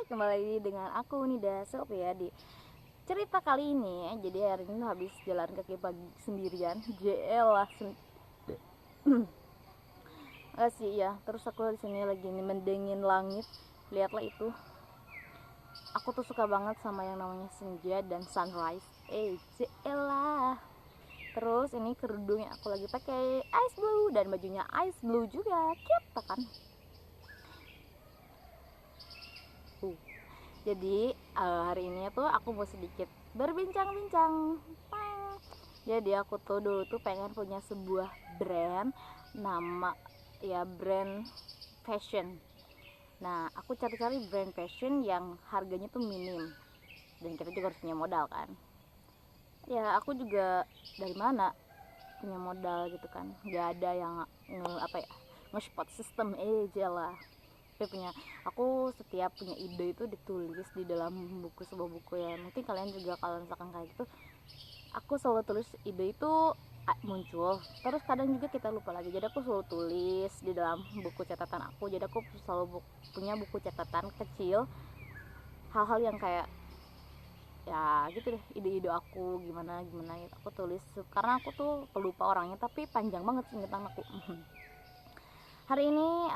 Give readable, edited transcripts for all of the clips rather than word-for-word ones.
kembali lagi dengan aku Nida Sob ya di cerita kali ini. Jadi hari ini habis jalan kaki pagi sendirian. JL lah Enggak sih ya. Terus aku di sini lagi mendengin langit. Lihatlah itu. Aku tuh suka banget sama yang namanya senja dan sunrise. JL lah. Terus ini kerudung yang aku lagi pakai ice blue dan bajunya ice blue juga. Cute kan? Jadi hari ini tuh aku mau sedikit berbincang-bincang. Jadi aku tuh dulu tuh pengen punya sebuah brand, nama ya brand fashion. Nah aku cari-cari brand fashion yang harganya tuh minim, dan kita juga harus punya modal kan. Ya aku juga dari mana punya modal gitu kan, gak ada yang nge-spot system aja lah. Aku setiap punya ide itu ditulis di dalam sebuah buku ya. Mungkin kalian juga kalau misalkan kayak gitu, aku selalu tulis ide itu muncul, terus kadang juga kita lupa lagi. Jadi aku selalu tulis di dalam buku catatan aku. Jadi aku selalu punya buku catatan kecil, hal-hal yang kayak ya gitu deh, ide-ide aku gimana gimana gitu aku tulis, karena aku tuh pelupa orangnya, tapi panjang banget ingatan aku. Hari ini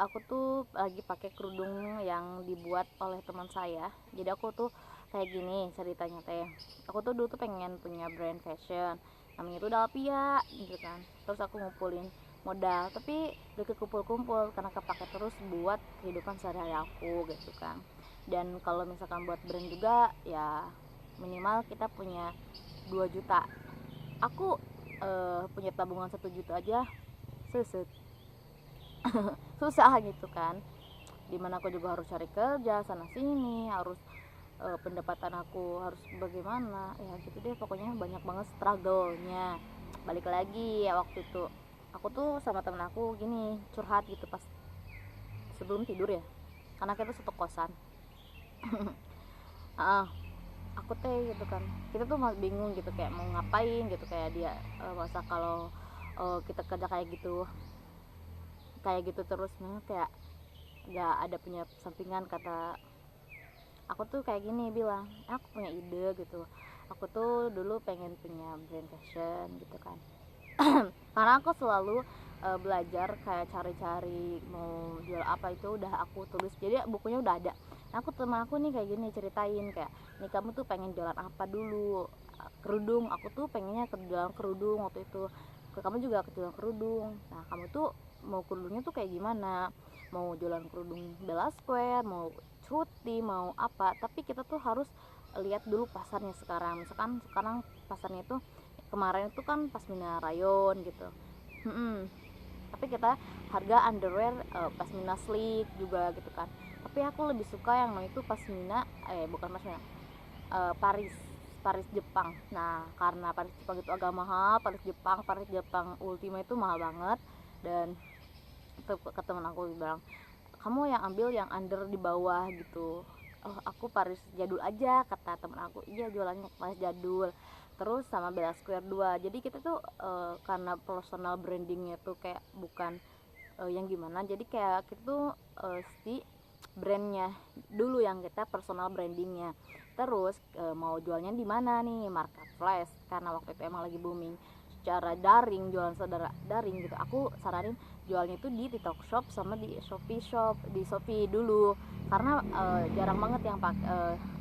aku tuh lagi pakai kerudung yang dibuat oleh teman saya. Jadi aku tuh kayak gini ceritanya teh. Aku tuh dulu tuh pengen punya brand fashion, namanya tuh Dalpia gitu kan. Terus aku ngumpulin modal, tapi gak kekumpul-kumpul karena kepake terus buat kehidupan sehari-hari aku gitu kan. Dan kalau misalkan buat brand juga ya minimal kita punya 2 juta. Aku punya tabungan 1 juta aja seset susah gitu kan. Dimana aku juga harus cari kerja sana sini, harus pendapatan aku harus bagaimana ya gitu deh. Pokoknya banyak banget struggle-nya. Balik lagi ya, waktu itu aku tuh sama temen aku gini curhat gitu pas sebelum tidur ya, karena kita satu kosan. Aku teh gitu kan, kita tuh masih bingung gitu kayak mau ngapain gitu. Kayak dia masa kalau kita kerja kayak gitu terus, kayak gak ada punya sampingan. Kata aku tuh kayak gini bilang, aku punya ide gitu, aku tuh dulu pengen punya brand fashion gitu kan. Karena aku selalu belajar kayak cari-cari mau jual apa itu udah aku tulis, jadi bukunya udah ada. Nah, aku teman aku nih kayak gini ceritain kayak, nih kamu tuh pengen jualan apa dulu? Kerudung, aku tuh pengennya jualan kerudung waktu itu. Kamu juga jualan kerudung. Nah kamu tuh mau kerudungnya tuh kayak gimana? Mau jualan kerudung Bella Square, mau cuti, mau apa? Tapi kita tuh harus lihat dulu pasarnya sekarang. Misalkan sekarang pasarnya itu kemarin itu kan pasmina rayon gitu. Tapi kita harga underwear pasmina sleek juga gitu kan. Tapi aku lebih suka yang itu pasmina bukan pasmina, Paris Paris Jepang. Nah karena Paris Jepang itu agak mahal, Paris Jepang Ultima itu mahal banget. Dan ke teman aku bilang, kamu yang ambil yang under di bawah gitu. Oh aku Paris jadul aja, kata temen aku. Iya jualannya Paris jadul. Terus sama Bella Square 2. Jadi kita tuh karena personal brandingnya tuh kayak bukan yang gimana. Jadi kayak kita tuh si brandnya dulu yang kita personal brandingnya. Terus mau jualnya di mana nih? Marketplace, karena waktu itu emang lagi booming secara daring, jualan saudara daring gitu. Aku saranin jualnya itu di TikTok Shop sama di Shopee Shop, di Shopee dulu, karena jarang banget yang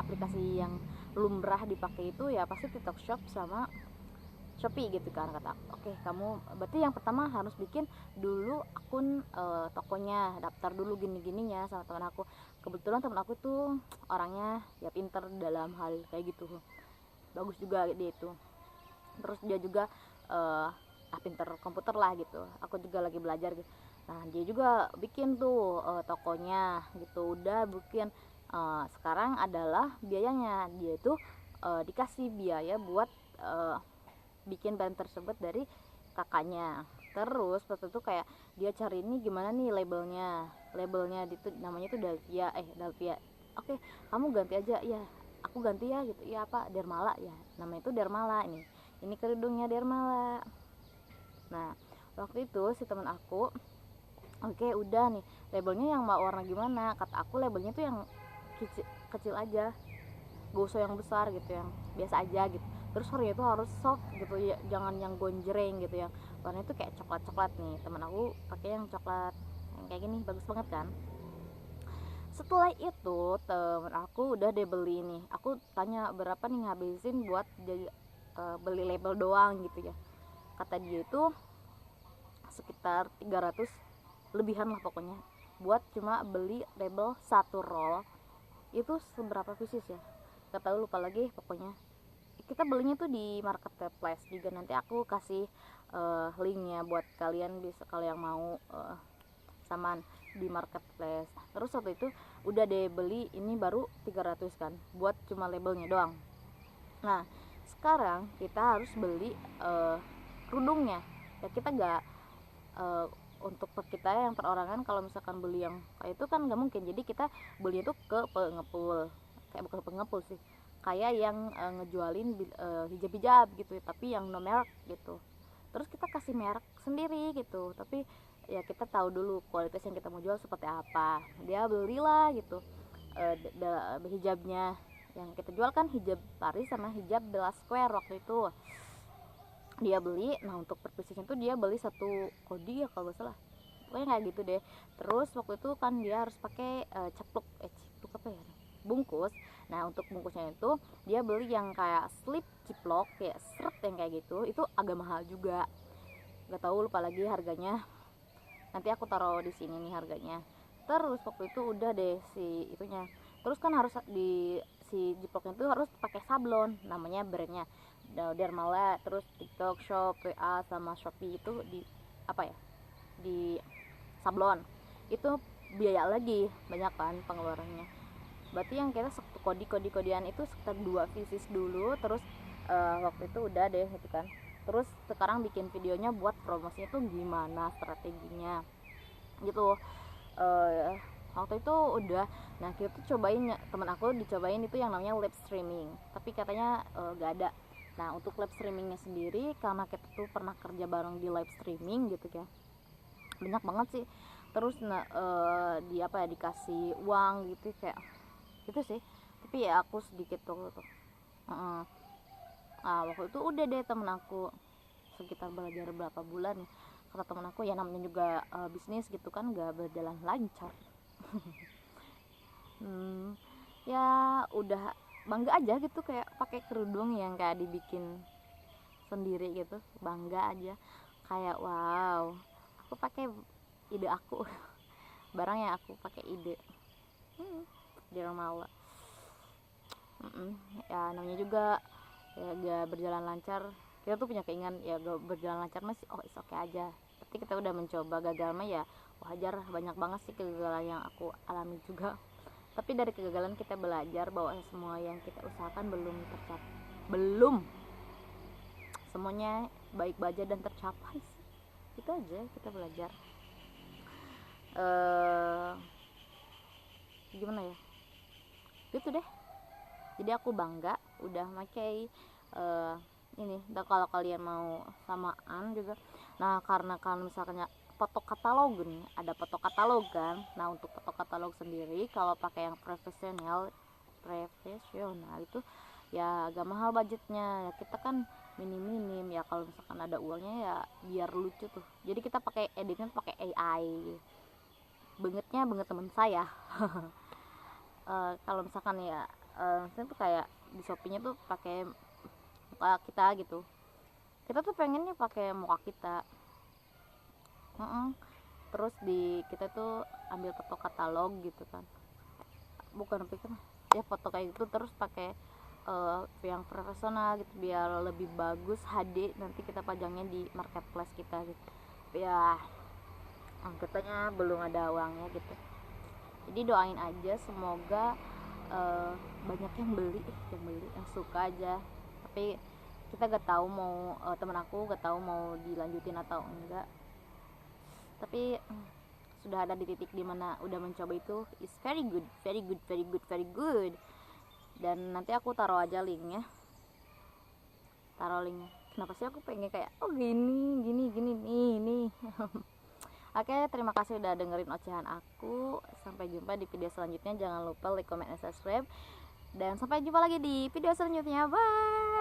aplikasi yang lumrah dipakai itu ya pasti TikTok Shop sama Shopee gitu kan. Kata oke, kamu berarti yang pertama harus bikin dulu akun tokonya, daftar dulu gini-gininya sama teman aku. Kebetulan teman aku tuh orangnya ya pinter dalam hal kayak gitu, bagus juga dia itu. Terus dia juga pinter komputer lah gitu. Aku juga lagi belajar gitu. Nah dia juga bikin tuh tokonya gitu, udah bikin. Sekarang adalah biayanya, dia itu dikasih biaya buat bikin brand tersebut dari kakaknya. Terus waktu itu kayak dia cari ini gimana nih labelnya itu namanya tuh Dalvia. Oke, kamu ganti aja ya, aku ganti ya gitu. Ya apa, Dermala ya, namanya itu Dermala. Ini kerudungnya Dermala. Nah waktu itu si teman aku, oke udah nih labelnya yang mau warna gimana. Kata aku labelnya tuh yang kecil aja, gak usah yang besar gitu, yang biasa aja gitu. Terus warnanya itu harus soft gitu ya, jangan yang gonjreng gitu, yang warnanya itu kayak coklat nih. Temen aku pakai yang coklat yang kayak gini, bagus banget kan. Setelah itu temen aku udah deh beli nih, aku tanya berapa nih ngabisin buat beli label doang gitu ya. Kata dia itu sekitar 300 lebihan lah pokoknya, buat cuma beli label satu roll. Itu seberapa pieces ya, gak tahu, lupa lagi. Pokoknya kita belinya tuh di marketplace juga, nanti aku kasih linknya buat kalian, bisa kalian mau samaan di marketplace. Terus waktu itu udah deh beli, ini baru 300 kan, buat cuma labelnya doang. Nah sekarang kita harus beli kerudungnya ya. Kita gak untuk kita yang perorangan, kalau misalkan beli yang kayak itu kan nggak mungkin. Jadi kita beli itu ke pengepul, kayak bukan pengepul sih, kayak yang ngejualin hijab-hijab gitu, tapi yang no merek gitu. Terus kita kasih merek sendiri gitu, tapi ya kita tahu dulu kualitas yang kita mau jual seperti apa. Dia belilah gitu hijabnya yang kita jual kan, hijab Paris sama hijab Bella Square waktu itu dia beli. Nah untuk perpisahnya tuh dia beli satu kodi ya kalau gak salah, pokoknya kayak gitu deh. Terus waktu itu kan dia harus pakai cepluk apa ya, bungkus. Nah untuk bungkusnya itu dia beli yang kayak slip ciplok, kayak seret yang kayak gitu, itu agak mahal juga, gak tahu, lupa lagi harganya. Nanti aku taruh di sini nih harganya. Terus waktu itu udah deh si itunya. Terus kan harus di si jiploknya itu harus pakai sablon, namanya brandnya Dermala. Terus TikTok Shop, WA sama Shopee itu di apa ya, di sablon. Itu biaya lagi banyak kan pengeluarannya. Berarti yang kita satu kodian itu sekitar 2 pieces dulu. Terus waktu itu udah deh gitu kan. Terus sekarang bikin videonya buat promosinya tuh gimana strateginya gitu. Waktu itu udah, nah kita tuh cobain, temen aku dicobain itu yang namanya live streaming, tapi katanya gak ada. Nah untuk live streamingnya sendiri, karena kita tuh pernah kerja bareng di live streaming gitu ya, banyak banget sih. Terus di apa ya, dikasih uang gitu kayak gitu sih, tapi ya aku sedikit tuh waktu itu udah deh temen aku sekitar belajar berapa bulan. Kata temen aku ya namanya juga bisnis gitu kan, gak berjalan lancar. Ya udah bangga aja gitu, kayak pakai kerudung yang kayak dibikin sendiri gitu, bangga aja, kayak wow, aku pakai ide aku. Barang yang aku pakai ide di Ramallah. Ya namanya juga ya gak berjalan lancar, kita tuh punya keinginan ya gak berjalan lancar masih is okay aja. Tapi kita udah mencoba, gagal mah ya wajar. Banyak banget sih kegagalan yang aku alami juga, tapi dari kegagalan kita belajar bahwa semua yang kita usahakan belum semuanya baik baja dan tercapai sih. Itu aja kita belajar. Gimana ya, gitu deh. Jadi aku bangga udah pakai ini. Dan kalau kalian mau samaan juga, nah karena kalau misalnya foto katalog nih, ada foto katalog kan. Nah untuk foto katalog sendiri kalau pakai yang profesional itu ya agak mahal budgetnya ya. Kita kan minim ya, kalau misalkan ada uangnya ya biar lucu tuh. Jadi kita pakai editnya pakai AI, banget teman saya. Kalau misalkan ya saya tuh kayak di Shopee-nya tuh pakai muka kita gitu. Kita tuh pengennya pakai muka kita. Terus kita tuh ambil foto katalog gitu kan, bukan pikir ya foto kayak gitu, terus pakai yang profesional gitu biar lebih bagus HD, nanti kita pajangnya di marketplace kita gitu ya. Katanya belum ada uangnya gitu. Jadi doain aja semoga banyak yang beli yang suka aja. Tapi kita gak tahu mau temen aku gak tahu mau dilanjutin atau enggak. Tapi sudah ada di titik dimana udah mencoba itu is very good. Dan nanti aku taruh aja linknya. Kenapa sih aku pengen kayak gini nih Oke, terima kasih udah dengerin ocehan aku. Sampai jumpa di video selanjutnya. Jangan lupa like, comment, dan subscribe. Dan sampai jumpa lagi di video selanjutnya. Bye.